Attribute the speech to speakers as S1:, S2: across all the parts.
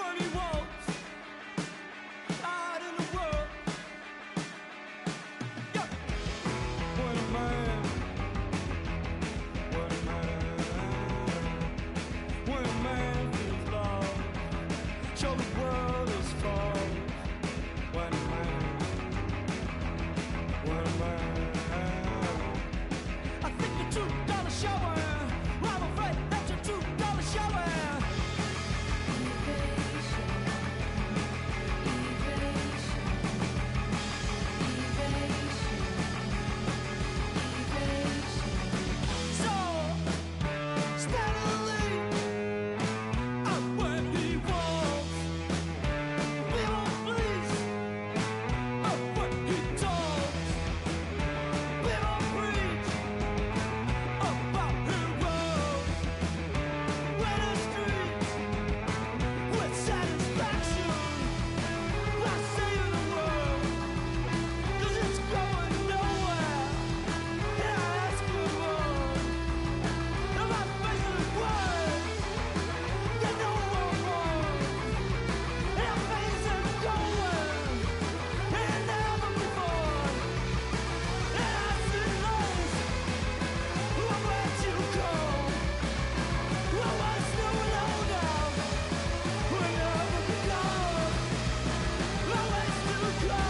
S1: when he walks out in the world. Yeah. When a man, when a man feels love, show the world his faults. When a man, I think the truth gonna show her. I'm afraid that the truth gonna show her. So, steadily, up when he walks, we won't please. Up when he talks, we won't preach. About who rose, when the streets, with satisfaction, I say the world, 'cause it's going nowhere. And I ask for more. And my face is words, get no more. And our face is going, and never before. And I see lungs, where'd you go? Well, what's new and older? We're never gone. My ways to go.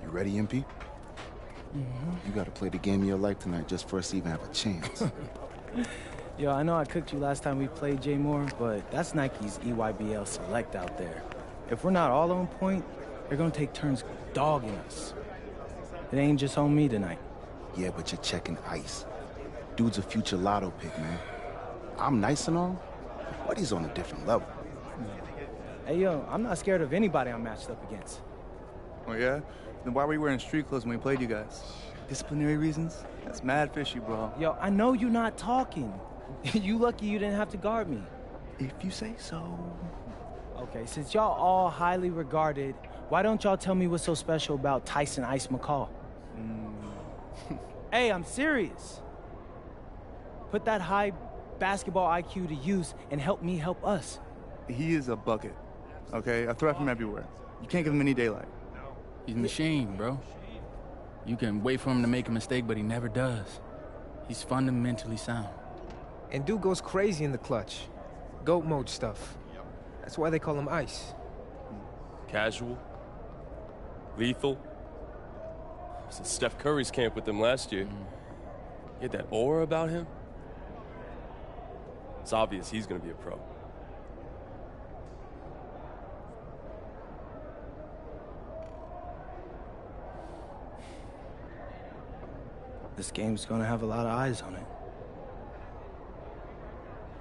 S2: You ready, MP? You gotta play the game of your life tonight just for us to even have a chance.
S3: Yo, I know I cooked you last time we played J Moore, but that's Nike's EYBL Select out there. If we're not all on point, they're gonna take turns dogging us. It ain't just on me tonight.
S2: Yeah, but you're checking ice. Dude's a future lotto pick, man. I'm nice and all, but he's on a different level.
S3: Hey, yo, I'm not scared of anybody I'm matched up against.
S4: Oh, yeah? Then why were you wearing street clothes when we played you guys? Disciplinary reasons? That's mad fishy, bro.
S3: Yo, I know you're not talking. You lucky you didn't have to guard me.
S4: If you say so.
S3: Okay, since y'all all highly regarded, why don't y'all tell me what's so special about Tyson Ice McCall? Hey, I'm serious. Put that high basketball IQ to use and help me help us.
S4: He is a bucket, okay? A threat from everywhere. You can't give him any daylight.
S5: He's a machine, bro. You can wait for him to make a mistake, but he never does. He's fundamentally sound.
S6: And dude goes crazy in the clutch. Goat mode stuff. That's why they call him Ice.
S7: Casual. Lethal. I was in Steph Curry's camp with him last year. He had that aura about him. It's obvious he's gonna be a pro.
S3: This game's gonna have a lot of eyes on it.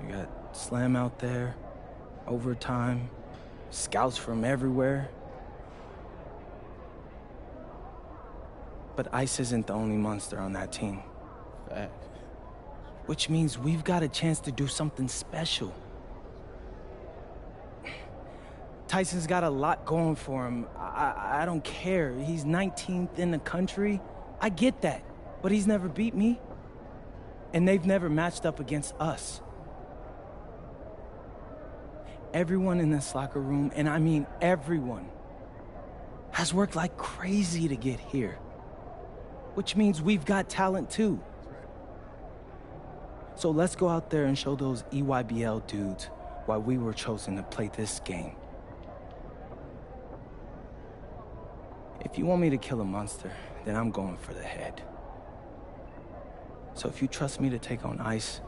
S3: You got Slam out there, overtime, scouts from everywhere. But Ice isn't the only monster on that team.
S5: Fact.
S3: Which means we've got a chance to do something special. Tyson's got a lot going for him. I don't care. He's 19th in the country. I get that. But he's never beat me. And they've never matched up against us. Everyone in this locker room, and I mean everyone, has worked like crazy to get here. Which means we've got talent too. So let's go out there and show those EYBL dudes why we were chosen to play this game. If you want me to kill a monster, then I'm going for the head. So if you trust me to take on Ice,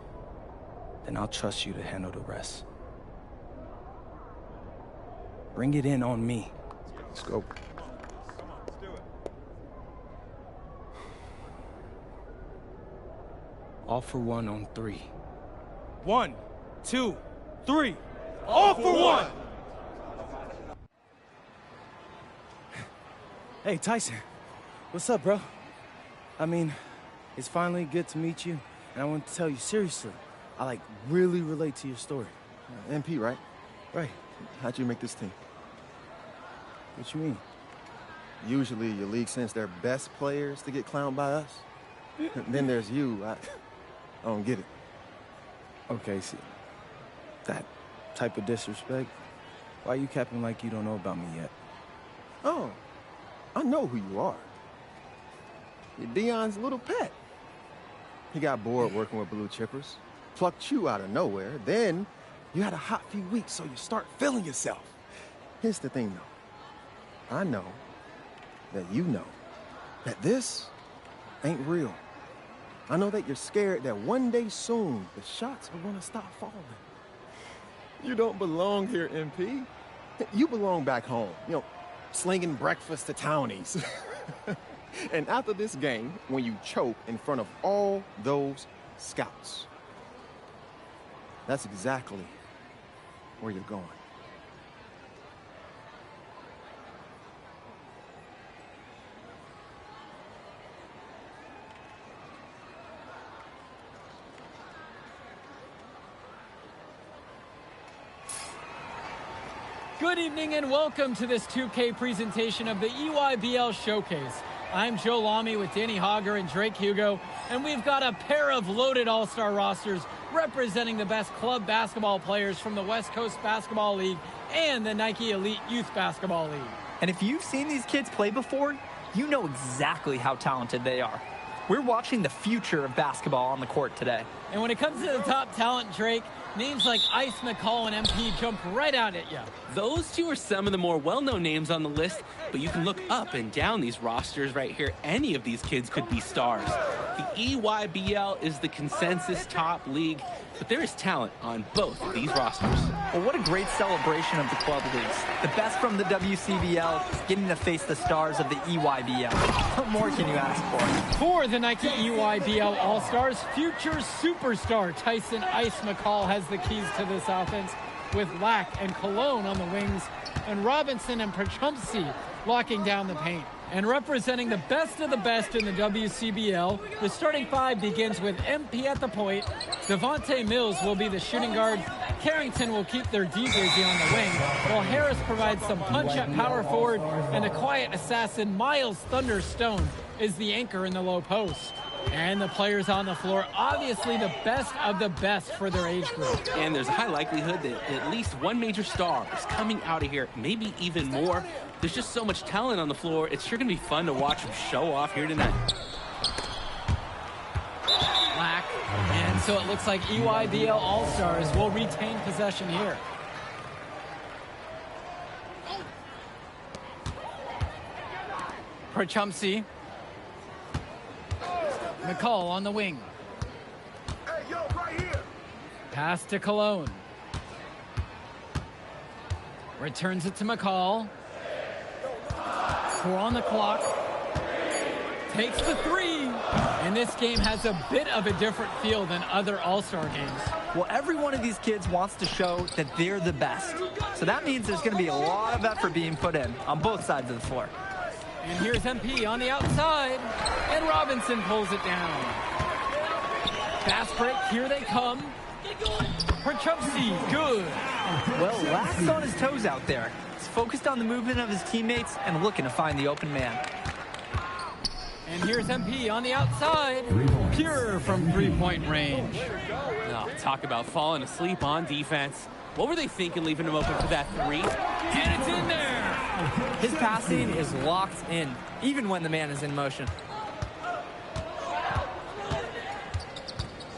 S3: then I'll trust you to handle the rest. Bring it in on me.
S2: Let's go.
S3: All for one on 3.
S1: 1, 2, 3. All for one!
S3: Hey, Tyson. What's up, bro? I mean, it's finally good to meet you, and I want to tell you seriously, I really relate to your story.
S8: MP, right?
S3: Right.
S8: How'd you make this team?
S3: What you mean?
S8: Usually your league sends their best players to get clowned by us. Then there's you. I don't get it.
S3: Okay, see, that type of disrespect, why you capping like you don't know about me yet?
S8: Oh, I know who you are. You're Dion's little pet. He got bored working with blue chippers, plucked you out of nowhere, then you had a hot few weeks, so you start feeling yourself. Here's the thing, though. I know that you know that this ain't real. I know that you're scared that one day soon the shots are gonna stop falling. You don't belong here, MP. You belong back home, slinging breakfast to townies. And after this game, when you choke in front of all those scouts, that's exactly where you're going.
S9: Good evening and welcome to this 2K presentation of the EYBL Showcase. I'm Joe Lamy with Danny Hogger and Drake Hugo, and we've got a pair of loaded all-star rosters representing the best club basketball players from the West Coast Basketball League and the Nike Elite Youth Basketball League.
S10: And if you've seen these kids play before, you know exactly how talented they are. We're watching the future of basketball on the court today.
S9: And when it comes to the top talent, Drake, names like Ice McCall and MP jump right out at you.
S11: Those two are some of the more well-known names on the list, but you can look up and down these rosters right here. Any of these kids could be stars. The EYBL is the consensus top league, but there is talent on both of these rosters.
S10: Well, what a great celebration of the club leagues. The best from the WCBL getting to face the stars of the EYBL. What more can you ask for?
S9: For the Nike EYBL All-Stars, future superstar Tyson Ice McCall has the keys to this offense, with Lack and Cologne on the wings, and Robinson and Prachumsky locking down the paint. And representing the best of the best in the WCBL, the starting five begins with MP at the point. Devontae Mills will be the shooting guard. Carrington will keep their D-Busy on the wing, while Harris provides some punch at power forward, and the quiet assassin Miles Thunderstone is the anchor in the low post. And the players on the floor, obviously the best of the best for their age group.
S11: And there's a high likelihood that at least one major star is coming out of here, maybe even more. There's just so much talent on the floor. It's sure going to be fun to watch them show off here tonight.
S9: Black. And so it looks like EYBL All-Stars will retain possession here. Prachumsky. McCall on the wing.
S1: Hey, yo, right here.
S9: Pass to Cologne. Returns it to McCall. 4 on the clock. Takes the 3. And this game has a bit of a different feel than other All-Star games.
S10: Well, every one of these kids wants to show that they're the best. So that means there's going to be a lot of effort being put in on both sides of the floor.
S9: And here's MP on the outside, and Robinson pulls it down. Fast break, here they come. Prachumsky, good.
S10: Well, Lack's on his toes out there. He's focused on the movement of his teammates and looking to find the open man.
S9: And here's MP on the outside, pure from three-point range.
S11: Oh, talk about falling asleep on defense. What were they thinking leaving him open for that 3?
S9: And it's in there.
S10: His passing is locked in, even when the man is in motion.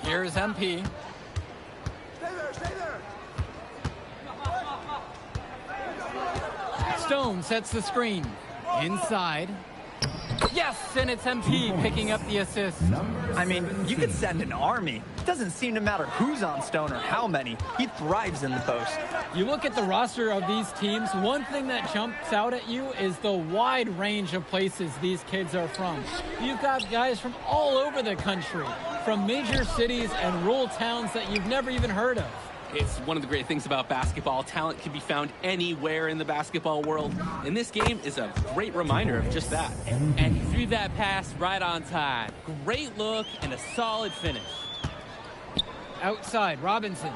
S9: Here's MP. Stone sets the screen. Inside. Yes, and it's MP picking up the assist.
S10: I mean, you could send an army. It doesn't seem to matter who's on Stone or how many. He thrives in the post.
S9: You look at the roster of these teams, one thing that jumps out at you is the wide range of places these kids are from. You've got guys from all over the country, from major cities and rural towns that you've never even heard of.
S11: It's one of the great things about basketball. Talent can be found anywhere in the basketball world, and this game is a great reminder of just that.
S12: And he threw that pass right on time. Great look and a solid finish.
S9: Outside, Robinson.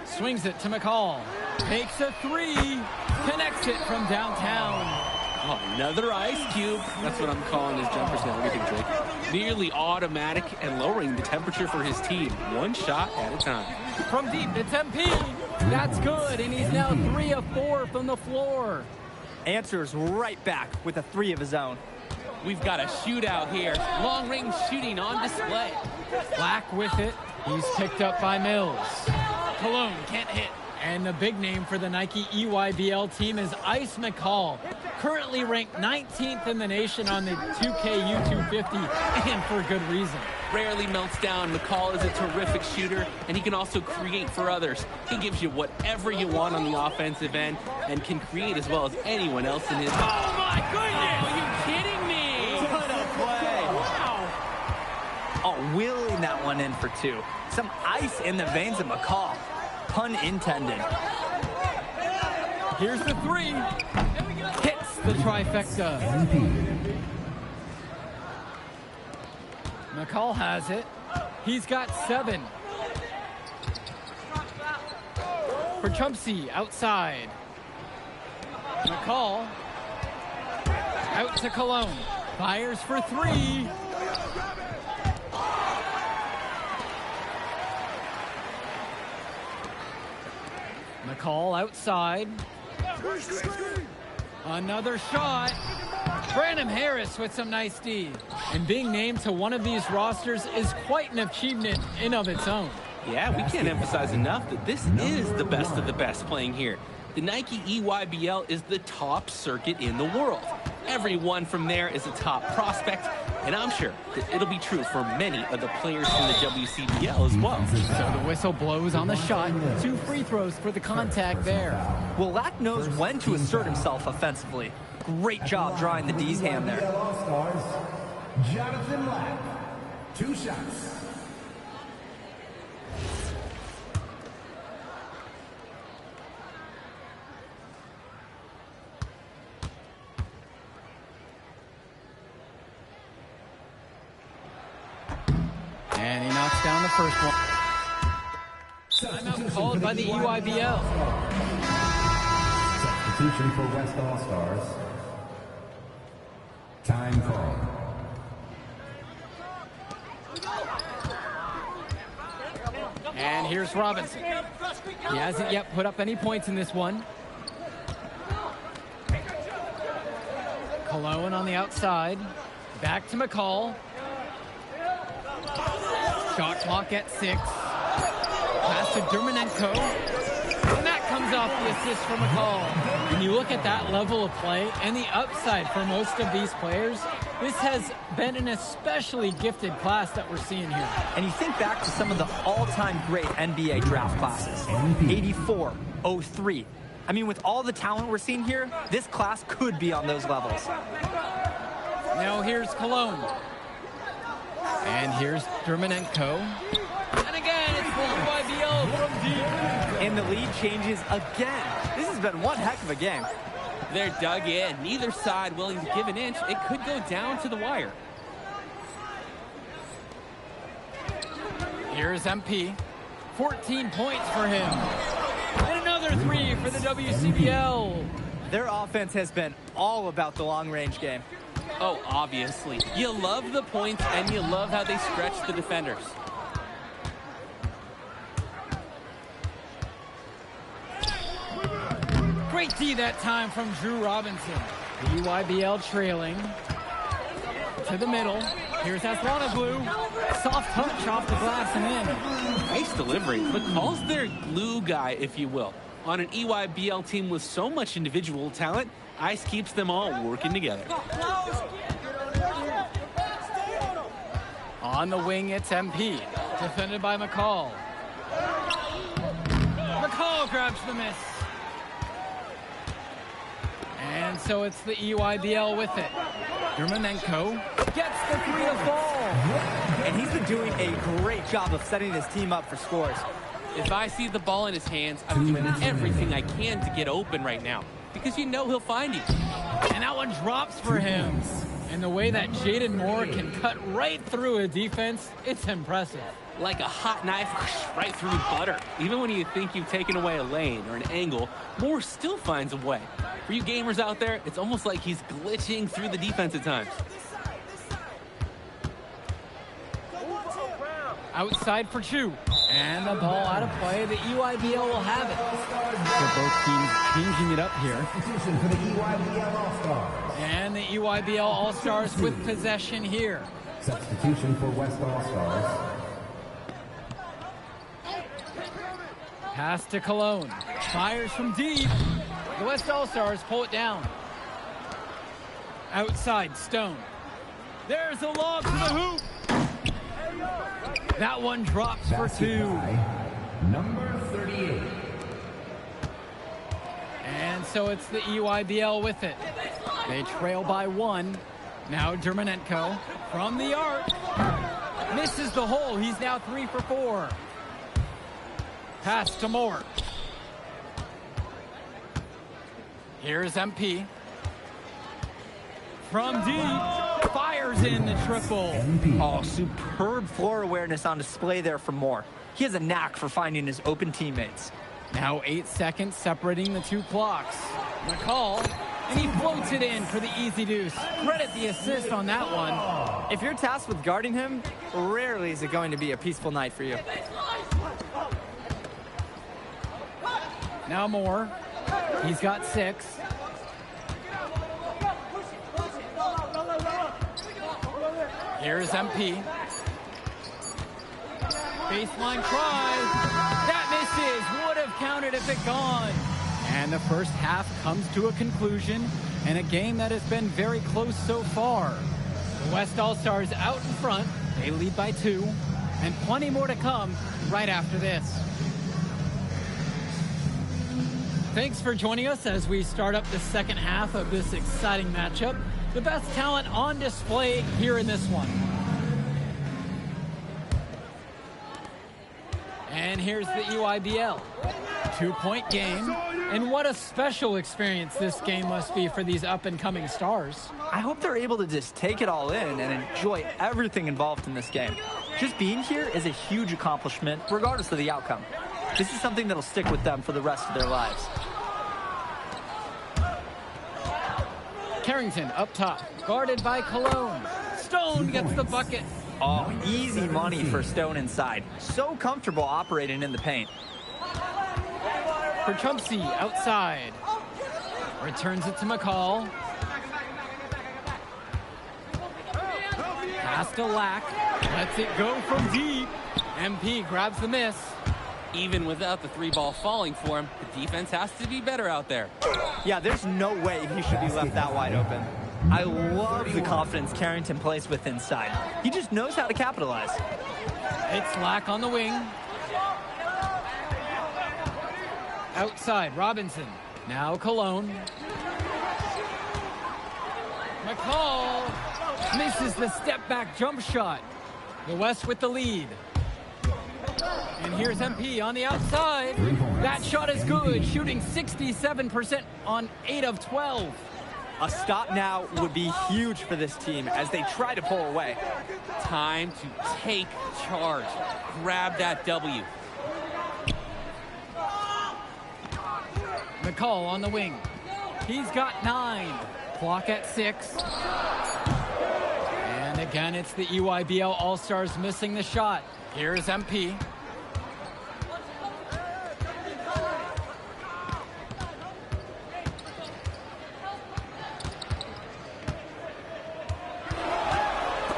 S9: Swings it to McCall. Takes a three. Connects it from downtown.
S11: Oh, another ice cube. That's what I'm calling his jumpers now. What do you think, Drake? Nearly automatic and lowering the temperature for his team. One shot at a time.
S9: From deep, it's MP. That's good, and he's now 3 of 4 from the floor.
S10: Answers right back with a 3 of his own.
S12: We've got a shootout here. Long-range shooting on display.
S9: Black with it. He's picked up by Mills. Cologne can't hit. And the big name for the Nike EYBL team is Ice McCall, currently ranked 19th in the nation on the 2K U250, and for good reason.
S11: Rarely melts down. McCall is a terrific shooter, and he can also create for others. He gives you whatever you want on the offensive end and can create as well as anyone else in his...
S12: Oh, my goodness! Are you kidding me?
S10: What a play! Wow! Oh, wheeling that one in for 2. Some ice in the veins of McCall. Pun intended.
S9: Here's the 3. Hits the trifecta. McCall has it. He's got 7. For Chumpsy, outside. McCall. Out to Cologne. Fires for 3. McCall outside. Another shot. Branham Harris with some nice D. And being named to one of these rosters is quite an achievement in of its own.
S11: Yeah, we can't emphasize enough that this is the best of the best playing here. The Nike EYBL is the top circuit in the world. Everyone from there is a top prospect, and I'm sure that it'll be true for many of the players from the WCBL as well.
S9: So the whistle blows on the shot. 2 free throws for the contact there.
S10: Well, Lack knows when to assert himself offensively. Great job drawing the D's hand there.
S13: Jonathan Lack, 2 shots.
S9: And he knocks down the first one. Timeout called by the EYBL.
S13: Substitution for West All-Stars. Time call.
S9: And here's Robinson. He hasn't yet put up any points in this one. Cologne on the outside. Back to McCall. Shot clock at 6. Pass to Dermanenko. And that comes off the assist from McCall. When you look at that level of play and the upside for most of these players, this has been an especially gifted class that we're seeing here.
S10: And you think back to some of the all-time great NBA draft classes. 84, 03. I mean, with all the talent we're seeing here, this class could be on those levels.
S9: Now here's Cologne. And here's Dermanenko. And again, it's the EYBL from deep.
S10: And the lead changes again. This has been one heck of a game.
S12: They're dug in. Neither side willing to give an inch. It could go down to the wire.
S9: Here's MP. 14 points for him. And another 3 for the WCBL.
S10: Their offense has been all about the long-range game.
S12: Oh, obviously. You love the points, and you love how they stretch the defenders.
S9: Great D that time from Drew Robinson. The EYBL trailing to the middle. Here's Aslanoglu. Soft touch off the glass and in.
S11: Nice delivery. McCall's their glue guy, if you will. On an EYBL team with so much individual talent, Ice keeps them all working together.
S9: On the wing, it's MP. Defended by McCall. McCall grabs the miss. And so it's the EYBL with it. Dermanenko gets the 3 to fall.
S10: And he's been doing a great job of setting his team up for scores.
S12: If I see the ball in his hands, I'm doing everything I can to get open right now. Because you know he'll find you.
S9: And that one drops for him. And the way that Jaden Moore can cut right through a defense, it's impressive.
S11: Like a hot knife right through butter. Even when you think you've taken away a lane or an angle, Moore still finds a way. For you gamers out there, it's almost like he's glitching through the defense at times.
S9: Outside for Chu. And the ball out of play. The EYBL will have it. So both teams changing it up here.
S13: Substitution for the EYBL All-Stars.
S9: And the EYBL All-Stars with possession here.
S13: Substitution for West All-Stars.
S9: Pass to Cologne. Fires from deep. The West All-Stars pull it down. Outside, Stone. There's a lob to the hoop. That one drops for 2.
S13: Number 38.
S9: And so it's the EYBL with it. They trail by 1. Now Dermanenko from the arc. Misses the hole. He's now 3 for 4. Pass to Moore. Here's MP. From deep. Fires in the triple.
S10: Oh, superb floor awareness on display there from Moore. He has a knack for finding his open teammates.
S9: Now 8 seconds separating the 2 clocks. McCall, and he floats it in for the easy deuce. Credit the assist on that one.
S10: If you're tasked with guarding him, rarely is it going to be a peaceful night for you.
S9: Now Moore. He's got 6. Here's MP. Baseline try. That misses. Would have counted if it gone. And the first half comes to a conclusion in a game that has been very close so far. The West All-Stars out in front. They lead by 2. And plenty more to come right after this. Thanks for joining us as we start up the second half of this exciting matchup. The best talent on display here in this one. And here's the EYBL. 2-point game. And what a special experience this game must be for these up-and-coming stars.
S10: I hope they're able to just take it all in and enjoy everything involved in this game. Just being here is a huge accomplishment, regardless of the outcome. This is something that'll stick with them for the rest of their lives.
S9: Carrington up top, guarded by Cologne. Stone gets the bucket.
S10: Oh, easy money for Stone inside. So comfortable operating in the paint.
S9: For Trumpsy outside. Returns it to McCall. Pass to Lack. Lets it go from deep. MP grabs the miss.
S12: Even without the 3-ball falling for him, the defense has to be better out there.
S10: Yeah, there's no way he should be left that wide open. I love the confidence Carrington plays with inside. He just knows how to capitalize.
S9: It's Lack on the wing. Outside, Robinson. Now Cologne. McCall misses the step-back jump shot. The West with the lead. And here's MP on the outside. That shot is good, shooting 67% on 8 of 12.
S10: A stop now would be huge for this team as they try to pull away.
S12: Time to take charge. Grab that W.
S9: McCall on the wing. He's got 9. Clock at 6. And again, it's the EYBL All-Stars missing the shot. Here's MP.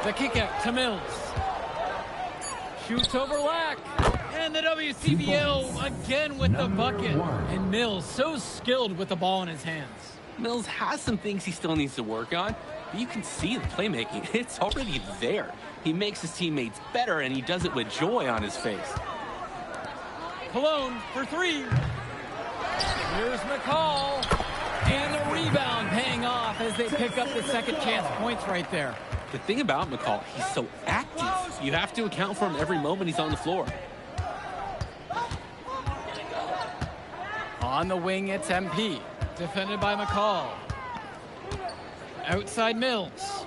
S9: The kick out to Mills. Shoots over Lack. And the WCBL again with the bucket. And Mills so skilled with the ball in his hands.
S11: Mills has some things he still needs to work on, but you can see the playmaking. It's already there. He makes his teammates better, and he does it with joy on his face.
S9: Cologne for three. Here's McCall. And the rebound paying off as they pick up the second chance points right there.
S11: The thing about McCall, he's so active. You have to account for him every moment he's on the floor.
S9: On the wing, it's MP. Defended by McCall. Outside Mills.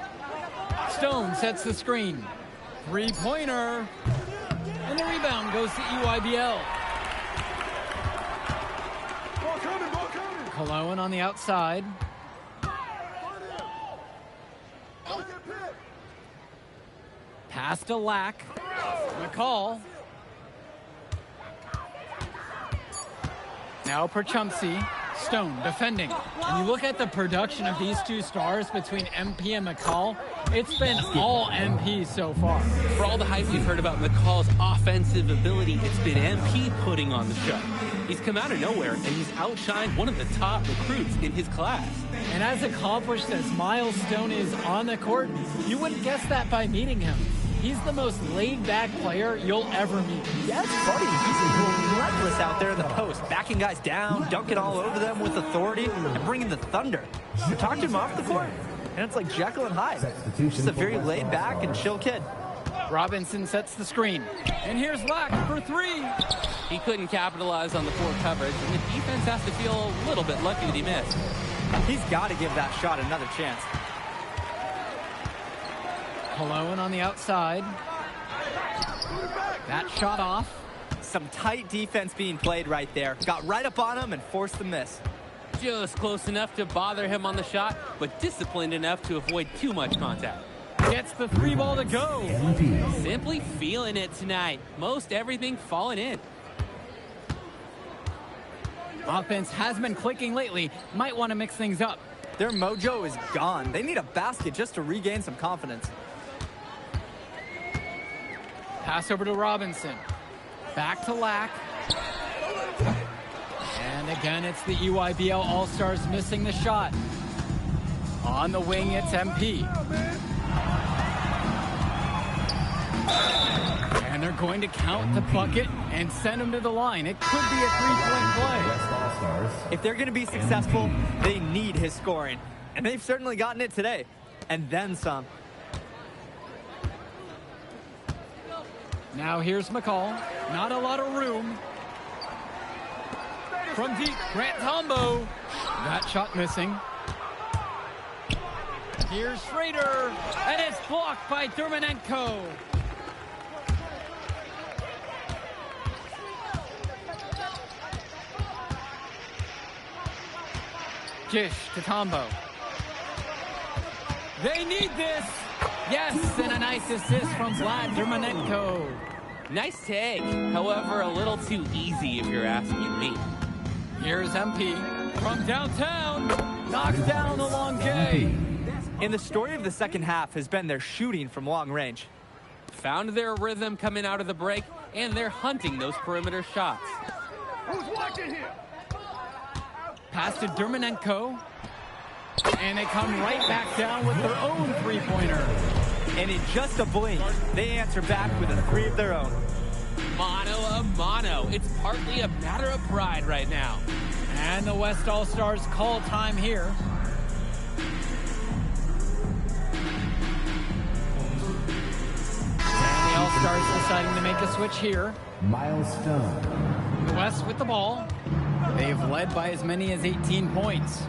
S9: Stone sets the screen. Three-pointer. And the rebound goes to EYBL. Cologne on the outside. Pass to Lack. McCall. Now Perchumsey. Stone defending. And you look at the production of these two stars between MP and McCall, it's been all MP so far.
S11: For all the hype we've heard about McCall's offensive ability, it's been MP putting on the show. He's come out of nowhere, and he's outshined one of the top recruits in his class.
S9: And as accomplished as Miles Stone is on the court, you wouldn't guess that by meeting him. He's the most laid-back player you'll ever meet.
S10: Yes, buddy. He's relentless out there in the post, backing guys down, dunking all over them with authority, and bringing the thunder. You talk to him off the court, and it's like Jekyll and Hyde. Just a very laid-back and chill kid.
S9: Robinson sets the screen. And here's Lack for three.
S12: He couldn't capitalize on the poor coverage, and the defense has to feel a little bit lucky that he missed.
S10: He's got to give that shot another chance.
S9: Cologne on the outside. That shot off.
S10: Some tight defense being played right there. Got right up on him and forced the miss.
S12: Just close enough to bother him on the shot, but disciplined enough to avoid too much contact.
S9: Gets the three ball to go.
S12: Simply feeling it tonight. Most everything falling in.
S9: Offense has been clicking lately. Might want to mix things up.
S10: Their mojo is gone. They need a basket just to regain some confidence.
S9: Pass over to Robinson. Back to Lack. And again, it's the EYBL All-Stars missing the shot. On the wing, it's MP. And they're going to count the bucket and send him to the line. It could be a three-point play.
S10: If they're going to be successful, they need his scoring. And they've certainly gotten it today. And then some.
S9: Now here's McCall. Not a lot of room. From deep, Grant Tombo. That shot missing. Here's Schrader. And it's blocked by Dermanenko. Gish to Tombo. They need this. Yes, and a nice assist from Vlad Dermanenko.
S12: Nice take, however, a little too easy if you're asking me.
S9: Here's MP from downtown. Knocks down the long J.
S10: And the story of the second half has been their shooting from long range.
S12: Found their rhythm coming out of the break, and they're hunting those perimeter shots.
S1: Who's watching here?
S9: Pass to Dermanenko. And they come right back down with their own three-pointer.
S10: And in just a blink, they answer back with a three of their own.
S12: Mano a mano. It's partly a matter of pride right now.
S9: And the West All-Stars call time here. And the All-Stars deciding to make a switch here.
S13: Miles Stone.
S9: The West with the ball. They've led by as many as 18 points.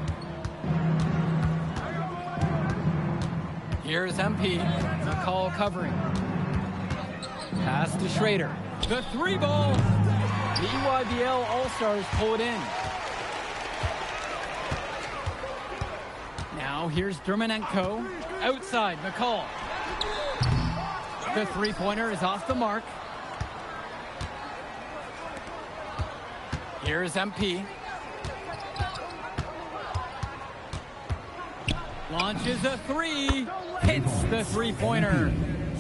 S9: Here's MP. McCall covering. Pass to Schrader. The three ball. The EYBL All-Stars pull it in. Now here's Dermanenko. Outside, McCall. The three-pointer is off the mark. Here's MP. Launches a three. Hits the three-pointer.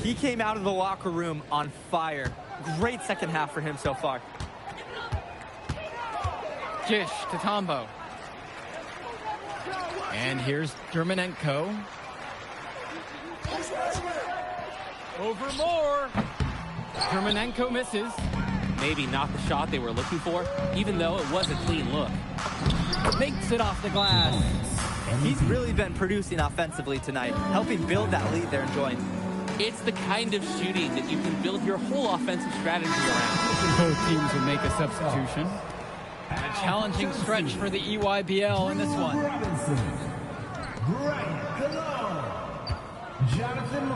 S10: He came out of the locker room on fire. Great second half for him so far.
S9: Gish to Tombo. And here's Dermanenko. Over more. Dermanenko misses.
S11: Maybe not the shot they were looking for, even though it was a clean look.
S9: Makes it off the glass.
S10: He's really been producing offensively tonight, helping build that lead they're enjoying.
S11: It's the kind of shooting that you can build your whole offensive strategy around.
S9: Both teams would make a substitution. A challenging stretch for the EYBL in this one.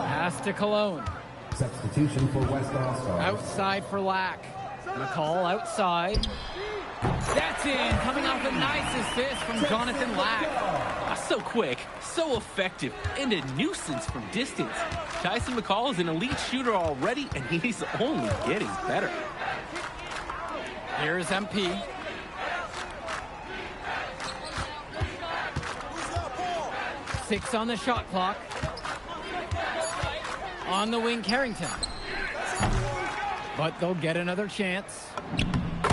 S9: Pass to Cologne.
S13: Substitution for West All-Stars.
S9: Outside for Lack. McCall outside. That's in, coming off a nice assist from Jonathan Lack.
S11: So quick, so effective, and a nuisance from distance. Tyson McCall is an elite shooter already, and he's only getting better.
S9: Here's MP. Six on the shot clock. On the wing, Carrington. But they'll get another chance.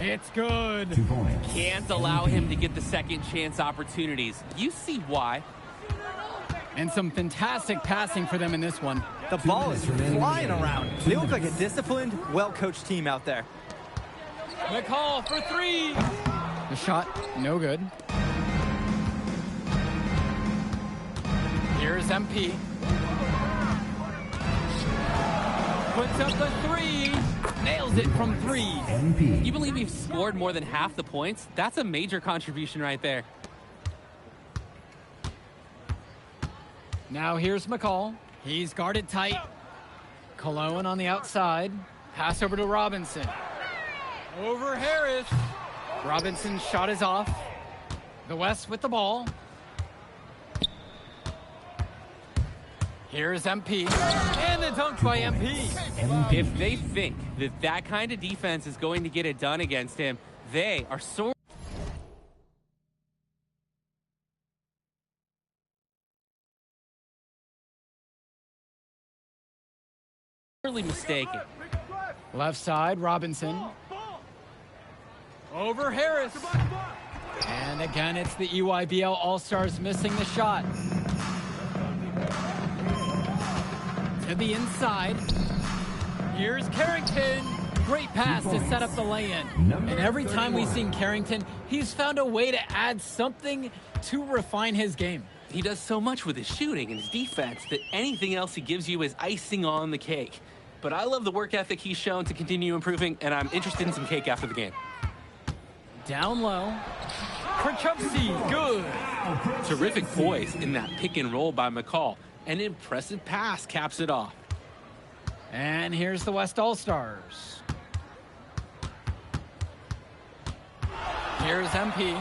S9: It's good.
S13: 2 points.
S11: Can't allow him to get the second chance opportunities. You see why.
S9: And some fantastic passing for them in this one.
S10: The ball is flying around. They look like a disciplined, well-coached team out there.
S9: McCall for three. The shot, no good. Here's MP. Puts up the three. Nails it from three.
S13: MP.
S11: You believe you've scored more than half the points? That's a major contribution right there.
S9: Now here's McCall. He's guarded tight. Cologne on the outside. Pass over to Robinson. Over Harris. Robinson's shot is off. The West with the ball. Here's MP. And the dunk by MP.
S11: If they think that that kind of defense is going to get it done against him, they are sorely mistaken.
S9: Left side, Robinson. Over Harris. And again, it's the EYBL All-Stars missing the shot. To the inside. Here's Carrington. Great pass to set up the lay-in. And every time we've seen Carrington, he's found a way to add something to refine his game.
S11: He does so much with his shooting and his defense that anything else he gives you is icing on the cake. But I love the work ethic he's shown to continue improving, and I'm interested in some cake after the game.
S9: Down low. For Chupsy, good.
S11: Terrific poise in that pick and roll by McCall. An impressive pass caps it off.
S9: And here's the West All-Stars. Here's MP.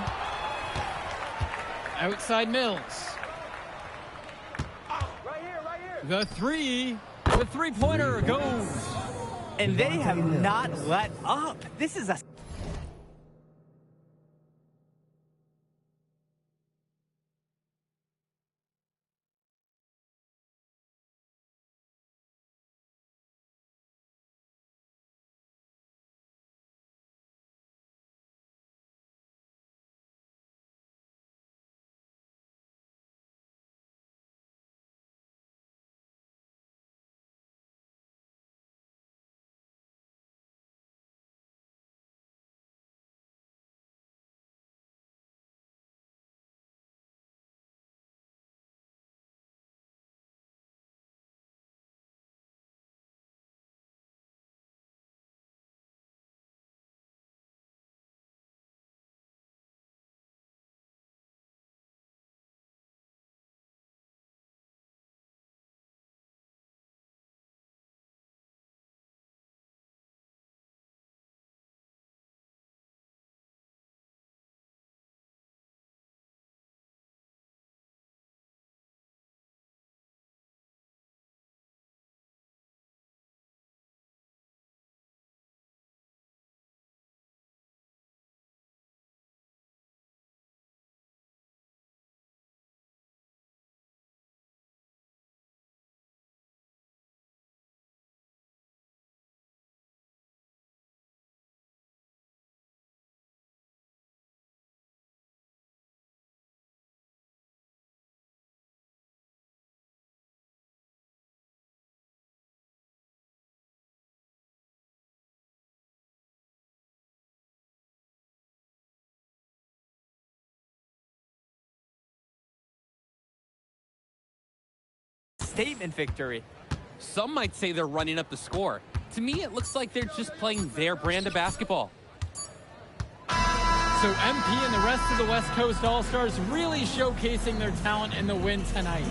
S9: Outside Mills. The three. The three-pointer goes.
S10: And they have not let up. This is a statement victory.
S12: Some might say they're running up the score. To me, it looks like they're just playing their brand of basketball.
S9: So MP and the rest of the West Coast All-Stars really showcasing their talent in the win tonight.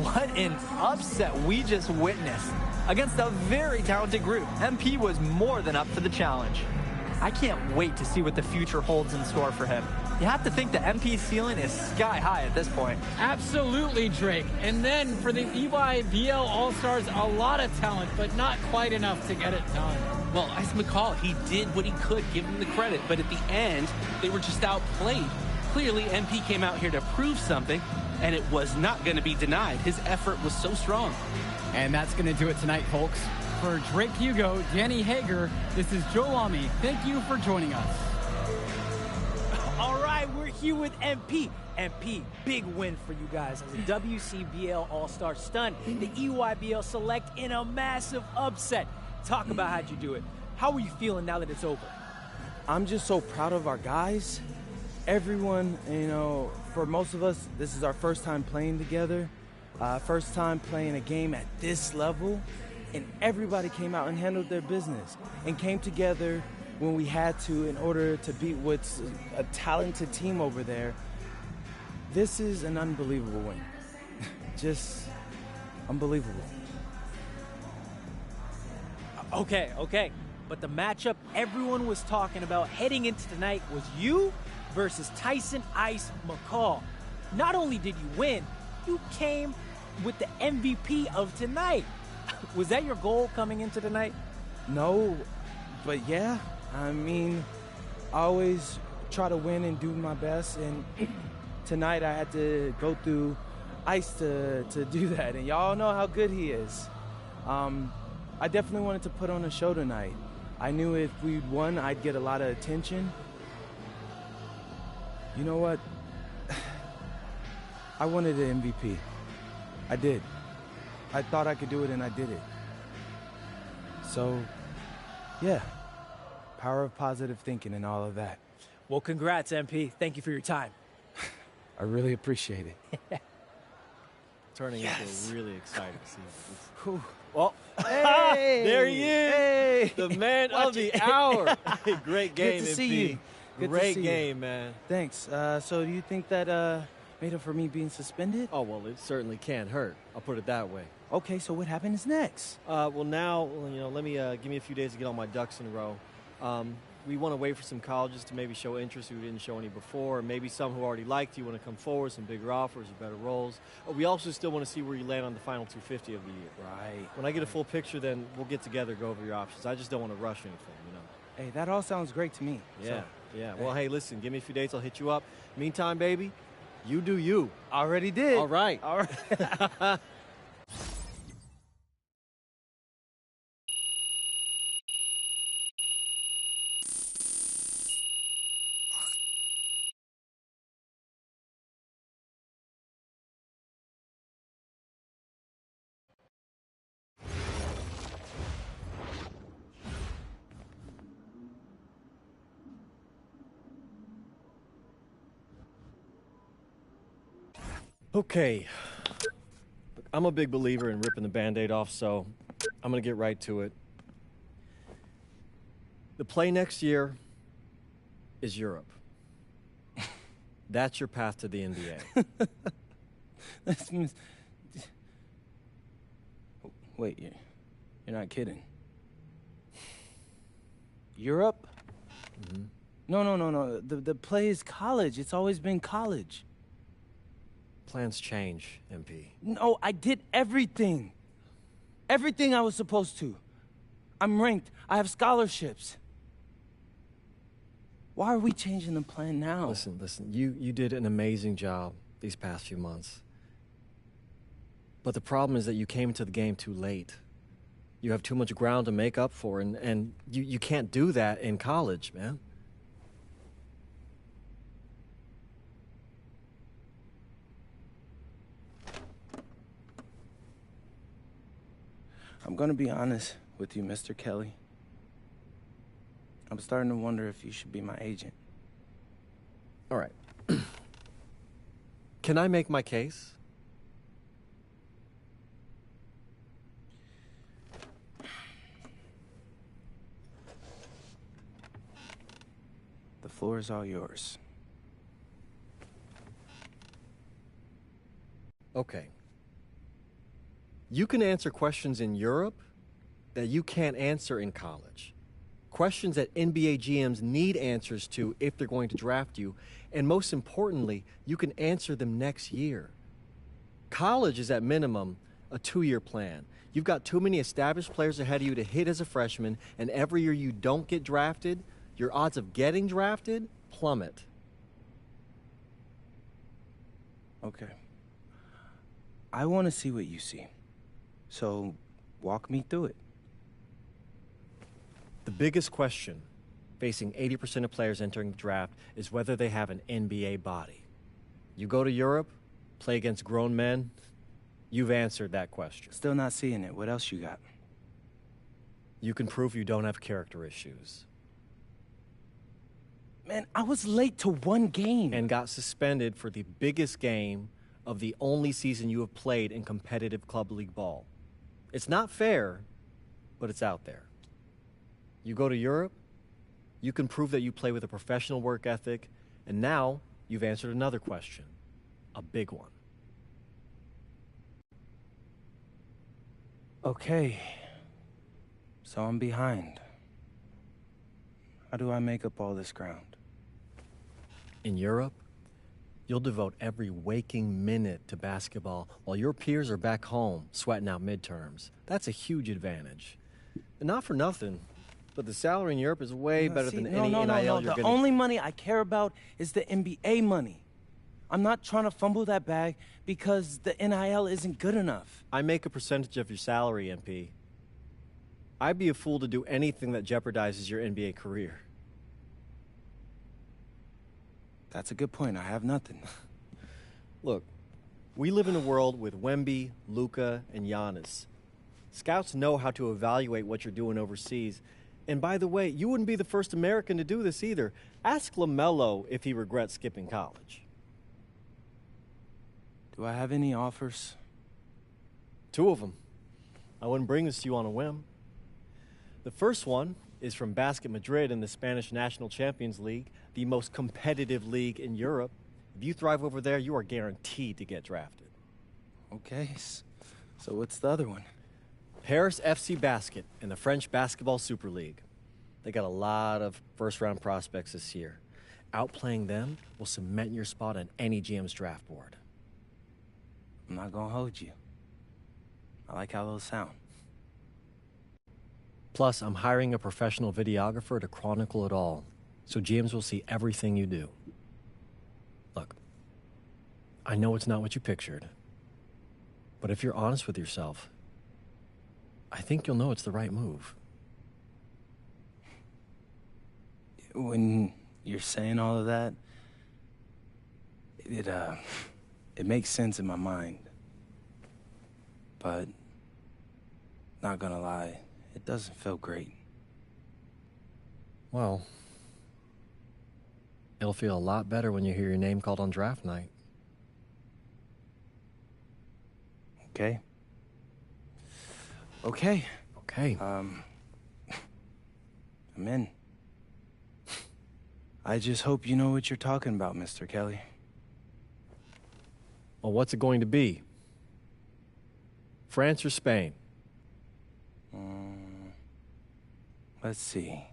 S10: What an upset we just witnessed. Against a very talented group, MP was more than up for the challenge. I can't wait to see what the future holds in store for him. You have to think the MP ceiling is sky high at this point.
S9: Absolutely, Drake. And then for the EYBL All-Stars, a lot of talent, but not quite enough to get it done.
S12: Well, Ice McCall, he did what he could, give him the credit, but at the end, they were just outplayed. Clearly, MP came out here to prove something, and it was not going to be denied. His effort was so strong.
S9: And that's going to do it tonight, folks. For Drake Hugo, Danny Hager, this is Joe Lamy. Thank you for joining us.
S14: All right, we're here with MP. MP, big win for you guys as a WCBL All-Star stunned the EYBL Select in a massive upset. Talk about how'd you do it. How are you feeling now that it's over?
S3: I'm just so proud of our guys. Everyone, you know, for most of us, this is our first time playing together. First time playing a game at this level. And everybody came out and handled their business and came together when we had to in order to beat what's a talented team over there. This is an unbelievable win. Just unbelievable.
S14: Okay. But the matchup everyone was talking about heading into tonight was you versus Tyson Ice McCall. Not only did you win, you came with the MVP of tonight. Was that your goal coming into tonight?
S3: No, but yeah. I mean, I always try to win and do my best, and tonight I had to go through Ice to do that, and y'all know how good he is. I definitely wanted to put on a show tonight. I knew if we'd won, I'd get a lot of attention. You know what? I wanted an MVP. I did. I thought I could do it, and I did it. So, yeah. Power of positive thinking and all of that.
S14: Well, congrats, MP. Thank you for your time.
S3: I really appreciate it.
S15: Turning into a really exciting scene.
S14: Well,
S15: hey, there he is.
S14: Hey.
S15: The man of the hour. Great game,
S3: Good to see
S15: MP.
S3: you. Good
S15: Great
S3: to see
S15: game,
S3: you.
S15: man.
S3: Thanks. So do you think that made up for me being suspended?
S15: Oh, well, it certainly can't hurt. I'll put it that way.
S3: Okay, so what happens next?
S15: Well, now, let me give me a few days to get all my ducks in a row. We want to wait for some colleges to maybe show interest who didn't show any before, or maybe some who already liked you want to come forward, some bigger offers or better roles. We also still want to see where you land on the final 250 of the year.
S3: Right.
S15: When I get a full picture, then we'll get together, go over your options. I just don't want to rush anything,
S3: Hey, that all sounds great to me.
S15: Yeah,
S3: So,
S15: yeah. Well, hey, listen, give me a few dates, I'll hit you up. Meantime, baby, you do you.
S3: Already did.
S15: All right.
S3: All right.
S15: Okay. Look, I'm a big believer in ripping the Band-Aid off, so I'm going to get right to it. The play next year is Europe. That's your path to the NBA.
S3: Wait, you're not kidding. Europe?
S15: Mm-hmm.
S3: No. The play is college. It's always been college.
S15: Plans change, MP.
S3: No, I did everything. Everything I was supposed to. I'm ranked. I have scholarships. Why are we changing the plan now?
S15: Listen. You did an amazing job these past few months. But the problem is that you came into the game too late. You have too much ground to make up for, and you can't do that in college, man.
S3: I'm gonna be honest with you, Mr. Kelly. I'm starting to wonder if you should be my agent.
S15: All right. Can I make my case?
S3: floor is all yours.
S15: Okay. You can answer questions in Europe that you can't answer in college. Questions that NBA GMs need answers to if they're going to draft you. And most importantly, you can answer them next year. College is at minimum a 2-year plan. You've got too many established players ahead of you to hit as a freshman, and every year you don't get drafted, your odds of getting drafted plummet.
S3: Okay. I want to see what you see. So, walk me through it.
S15: The biggest question facing 80% of players entering the draft is whether they have an NBA body. You go to Europe, play against grown men, you've answered that question.
S3: Still not seeing it. What else you got?
S15: You can prove you don't have character issues.
S3: Man, I was late to one game.
S15: And got suspended for the biggest game of the only season you have played in competitive club league ball. It's not fair, but it's out there. You go to Europe, you can prove that you play with a professional work ethic, and now you've answered another question, a big one.
S3: Okay. So I'm behind. How do I make up all this ground?
S15: In Europe, you'll devote every waking minute to basketball while your peers are back home sweating out midterms. That's a huge advantage. And not for nothing, but the salary in Europe is way better than any NIL you're
S3: The
S15: getting.
S3: only money I care about is the NBA money. I'm not trying to fumble that bag because the NIL isn't good enough.
S15: I make a percentage of your salary, MP. I'd be a fool to do anything that jeopardizes your NBA career.
S3: That's a good point. I have nothing.
S15: Look, we live in a world with Wemby, Luka, and Giannis. Scouts know how to evaluate what you're doing overseas. And by the way, you wouldn't be the first American to do this either. Ask LaMelo if he regrets skipping college.
S3: Do I have any offers?
S15: 2 of them. I wouldn't bring this to you on a whim. The first one is from Basket Madrid in the Spanish National Champions League, the most competitive league in Europe. If you thrive over there, you are guaranteed to get drafted.
S3: Okay, so what's the other one?
S15: Paris FC Basket in the French Basketball Super League. They got a lot of first-round prospects this year. Outplaying them will cement your spot on any GM's draft board.
S3: I'm not gonna hold you. I like how those sound.
S15: Plus, I'm hiring a professional videographer to chronicle it all, so GMs will see everything you do. Look, I know it's not what you pictured, but if you're honest with yourself, I think you'll know it's the right move.
S3: When you're saying all of that, it makes sense in my mind. But, not gonna lie, it doesn't feel great.
S15: Well, it'll feel a lot better when you hear your name called on draft night.
S3: Okay. Okay.
S15: Okay.
S3: I'm in. I just hope you know what you're talking about, Mr. Kelly.
S15: Well, what's it going to be? France or Spain?
S3: Let's see.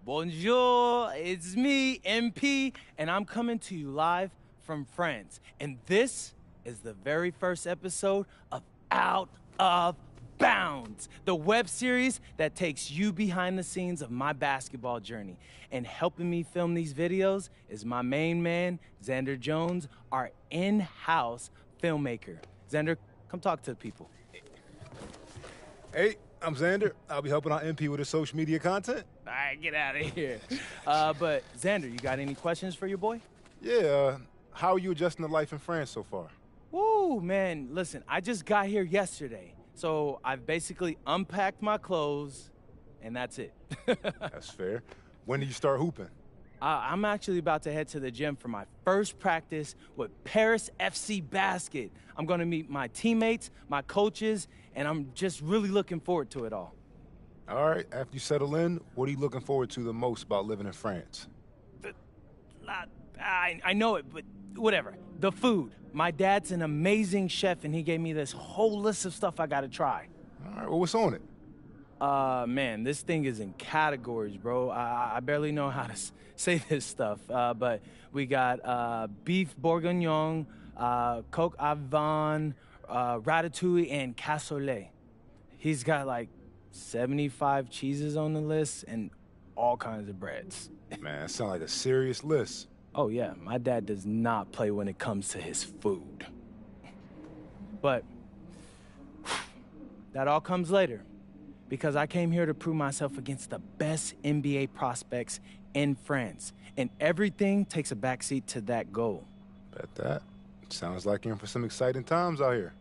S3: Bonjour, it's me, MP, and I'm coming to you live from France. And this is the very first episode of Out of Bounds, the web series that takes you behind the scenes of my basketball journey. And helping me film these videos is my main man, Xander Jones, our in-house filmmaker. Xander, come talk to the people.
S16: Hey, I'm Xander. I'll be helping out MP with his social media content.
S3: All right, get out of here. But Xander, you got any questions for your boy?
S16: Yeah, how are you adjusting to life in France so far?
S3: Woo, man, listen, I just got here yesterday, so I've basically unpacked my clothes, and that's it.
S16: That's fair. When do you start hooping?
S3: I'm actually about to head to the gym for my first practice with Paris FC Basket. I'm gonna meet my teammates, my coaches, and I'm just really looking forward to it all.
S16: All right, after you settle in, what are you looking forward to the most about living in France?
S3: I know it, but whatever. The food. My dad's an amazing chef, and he gave me this whole list of stuff I gotta try.
S16: All right, well, what's on it?
S3: Man, this thing is in categories, bro. I barely know how to say this stuff, but we got beef bourguignon, coq au vin, ratatouille, and cassoulet. He's got like 75 cheeses on the list and all kinds of breads.
S16: Man, that sounds like a serious list.
S3: Oh, yeah, my dad does not play when it comes to his food. But that all comes later, because I came here to prove myself against the best NBA prospects in France, and everything takes a backseat to that goal.
S16: Bet that. Sounds like you're in for some exciting times out here.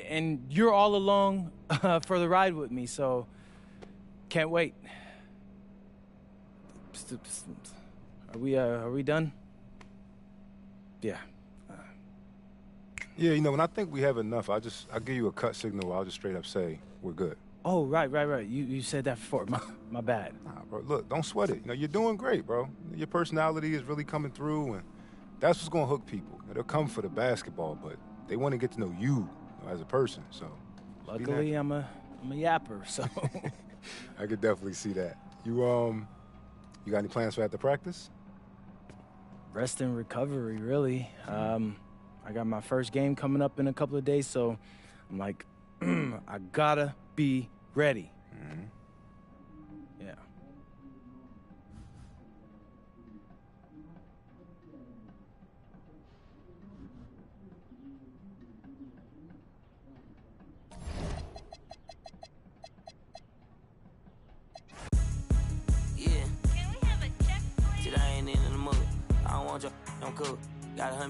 S3: And you're all along for the ride with me, so can't wait. Are we done? Yeah.
S16: Yeah, you know, when I think we have enough, I'll give you a cut signal. I'll just straight up say we're good.
S3: Oh, right. You said that before. My bad.
S16: Nah, bro, look, don't sweat it. You know, you're doing great, bro. Your personality is really coming through, and that's what's gonna hook people. You know, they'll come for the basketball, but they want to get to know you as a person. So,
S3: luckily, I'm a yapper, so.
S16: I could definitely see that. You got any plans for after practice?
S3: Rest and recovery, really. I got my first game coming up in a couple of days, so I'm like, I gotta be ready.
S16: Mm-hmm.
S3: Yeah.
S17: Yeah. Can we have a check, please? I ain't in the mood. I don't want your. I'm cool. Got a